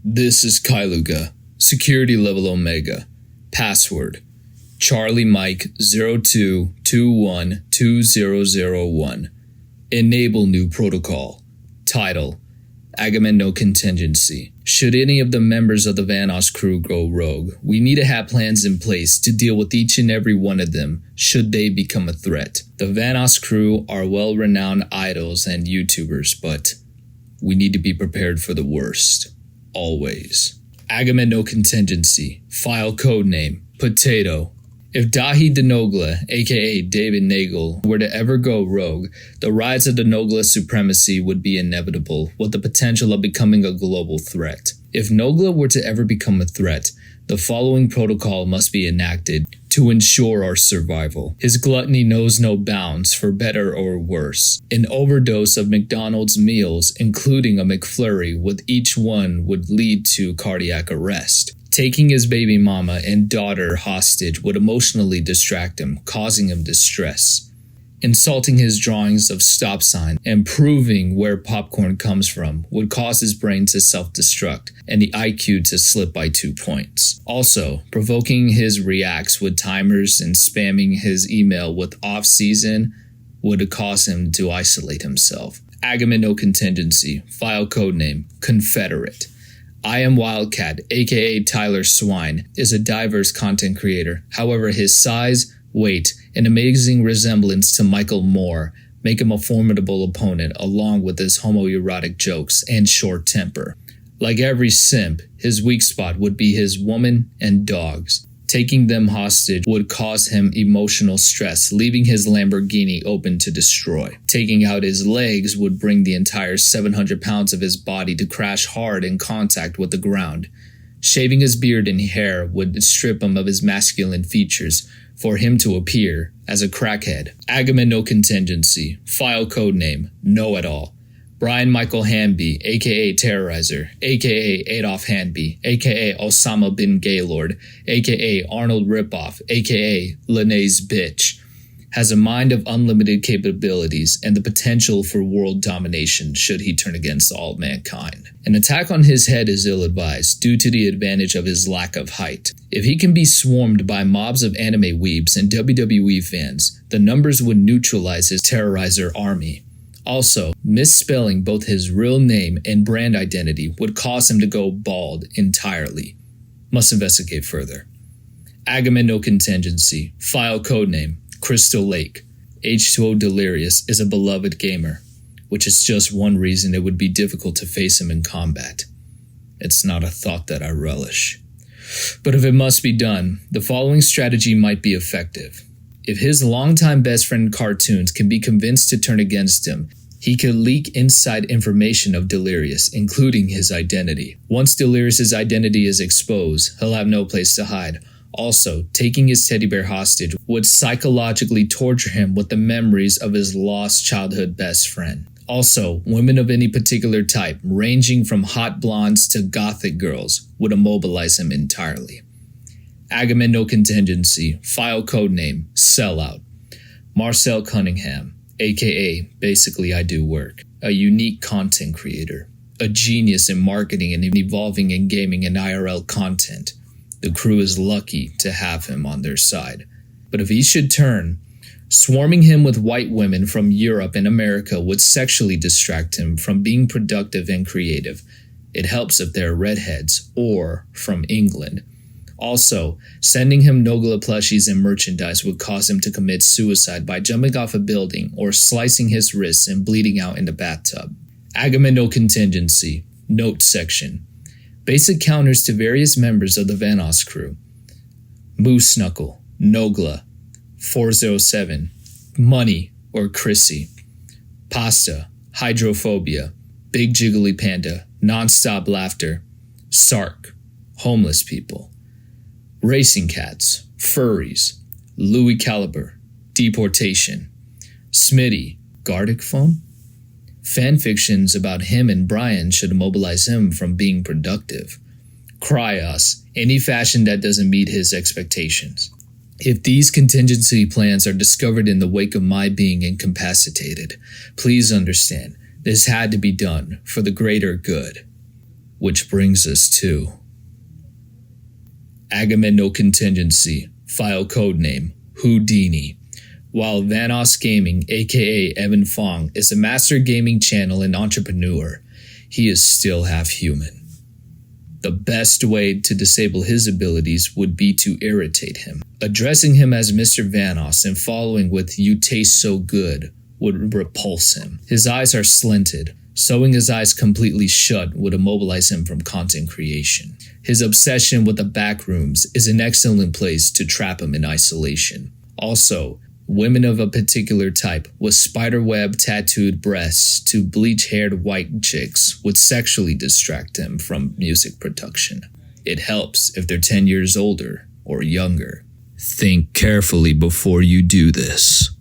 This is Kyluga, security level Omega, password, Charlie Mike 02212001, enable new protocol, title, Agamemno contingency. Should any of the members of the Vanoss Crew go rogue, we need to have plans in place to deal with each and every one of them should they become a threat. The Vanoss Crew are well-renowned idols and YouTubers, but we need to be prepared for the worst. Always. Agamemno contingency. File codename Potato. If Dahi the Nogla, aka David Nagel, were to ever go rogue, the rise of the Nogla supremacy would be inevitable, with the potential of becoming a global threat. If Nogla were to ever become a threat, the following protocol must be enacted to ensure our survival. His gluttony knows no bounds, for better or worse. An overdose of McDonald's meals, including a McFlurry, with each one would lead to cardiac arrest. Taking his baby mama and daughter hostage would emotionally distract him, causing him distress. Insulting his drawings of stop sign and proving where popcorn comes from would cause his brain to self-destruct and the IQ to slip by 2 points. Also, provoking his reacts with timers and spamming his email with off-season would cause him to isolate himself. Agamemno contingency. File codename Confederate. I Am Wildcat, aka Tyler Swine, is a diverse content creator. However, his size, weight, and amazing resemblance to Michael Moore make him a formidable opponent, along with his homoerotic jokes and short temper. Like every simp, his weak spot would be his woman and dogs. Taking them hostage would cause him emotional stress, leaving his Lamborghini open to destroy. Taking out his legs would bring the entire 700 pounds of his body to crash hard in contact with the ground. Shaving his beard and hair would strip him of his masculine features for him to appear as a crackhead. Agamemno contingency. File codename Know-It-All. Brian Michael Hanby, aka Terroriser, aka Adolf Hanby, aka Osama bin Gaylord, aka Arnold Ripoff, aka Lene's bitch, has a mind of unlimited capabilities and the potential for world domination should he turn against all mankind. An attack on his head is ill-advised due to the advantage of his lack of height. If he can be swarmed by mobs of anime weebs and WWE fans, the numbers would neutralize his Terroriser army. Also, misspelling both his real name and brand identity would cause him to go bald entirely. Must investigate further. Agamemno contingency. File codename Crystal Lake. H2O Delirious is a beloved gamer, which is just one reason it would be difficult to face him in combat. It's not a thought that I relish. But if it must be done, the following strategy might be effective. If his longtime best friend Cartoonz can be convinced to turn against him, he could leak inside information of Delirious, including his identity. Once Delirious' identity is exposed, he'll have no place to hide. Also, taking his teddy bear hostage would psychologically torture him with the memories of his lost childhood best friend. Also, women of any particular type, ranging from hot blondes to gothic girls, would immobilize him entirely. Agamemno contingency. File codename Sellout. Marcel Cunningham, aka Basically I Do Work, a unique content creator, a genius in marketing and evolving in gaming and IRL content. The crew is lucky to have him on their side. But if he should turn, swarming him with white women from Europe and America would sexually distract him from being productive and creative. It helps if they're redheads or from England. Also, sending him Nogla plushies and merchandise would cause him to commit suicide by jumping off a building or slicing his wrists and bleeding out in the bathtub. Agamemno contingency. Note section. Basic counters to various members of the Vanoss Crew. Moose Knuckle, Nogla, 407, Money or Chrissy, Pasta, Hydrophobia, Big Jiggly Panda, Non-Stop Laughter, Sark, Homeless People, Racing Cats, Furries, Louis Caliber, Deportation, Smitty, Gardic Phone. Fanfictions about him and Brian should immobilize him from being productive. Cryos, any fashion that doesn't meet his expectations. If these contingency plans are discovered in the wake of my being incapacitated, please understand, this had to be done for the greater good. Which brings us to No Contingency, file codename Houdini. While Vanoss Gaming, aka Evan Fong, is a master gaming channel and entrepreneur, he is still half human. The best way to disable his abilities would be to irritate him. Addressing him as Mr. Vanoss and following with "You taste so good" would repulse him. His eyes are slinted. Sewing his eyes completely shut would immobilize him from content creation. His obsession with the backrooms is an excellent place to trap him in isolation. Also, women of a particular type with spiderweb tattooed breasts to bleach-haired white chicks would sexually distract him from music production. It helps if they're 10 years older or younger. Think carefully before you do this.